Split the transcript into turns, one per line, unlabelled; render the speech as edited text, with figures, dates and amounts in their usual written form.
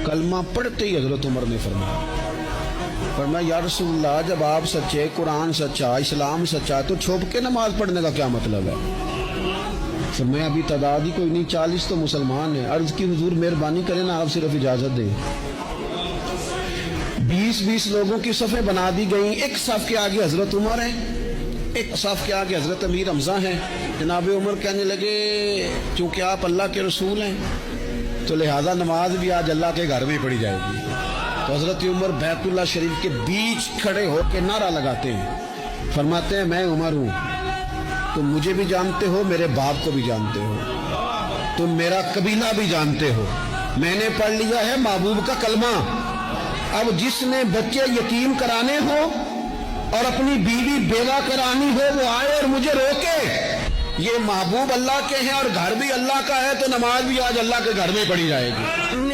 कलमा पढ़ते ही हजरत उमर ने फरमाया या रसूलल्लाह, जब आप सच्चे, कुरान सच्चा, इस्लाम सच्चा, तो छुप के नमाज पढ़ने का क्या मतलब है? फरमाया अभी तादाद ही कोई नहीं, 40 तो मुसलमान है। अर्ज की हुजूर मेहरबानी करें ना, आप सिर्फ इजाजत दें। 20-20 लोगों की सफ़ें बना दी गई। एक सफ़ के आगे हजरत उमर है, एक सफ़ के आगे हजरत अमीर हमजा हैं। जनाब उमर कहने लगे चूंकि आप अल्लाह के रसूल हैं तो लिहाजा नमाज भी आज अल्लाह के घर में पढ़ी जाएगी। तो हजरत उमर बैतुल्लाह शरीफ के बीच खड़े होकर नारा लगाते हैं, फरमाते हैं मैं उमर हूँ, तुम मुझे भी जानते हो, मेरे बाप को भी जानते हो, तुम मेरा कबीला भी जानते हो, मैंने पढ़ लिया है महबूब का कलमा। अब जिसने बच्चे यतीम कराने हो और अपनी बीवी बेवा करानी हो वो आए और मुझे रोके। ये महबूब अल्लाह के हैं और घर भी अल्लाह का है, तो नमाज भी आज अल्लाह के घर में पढ़ी जाएगी।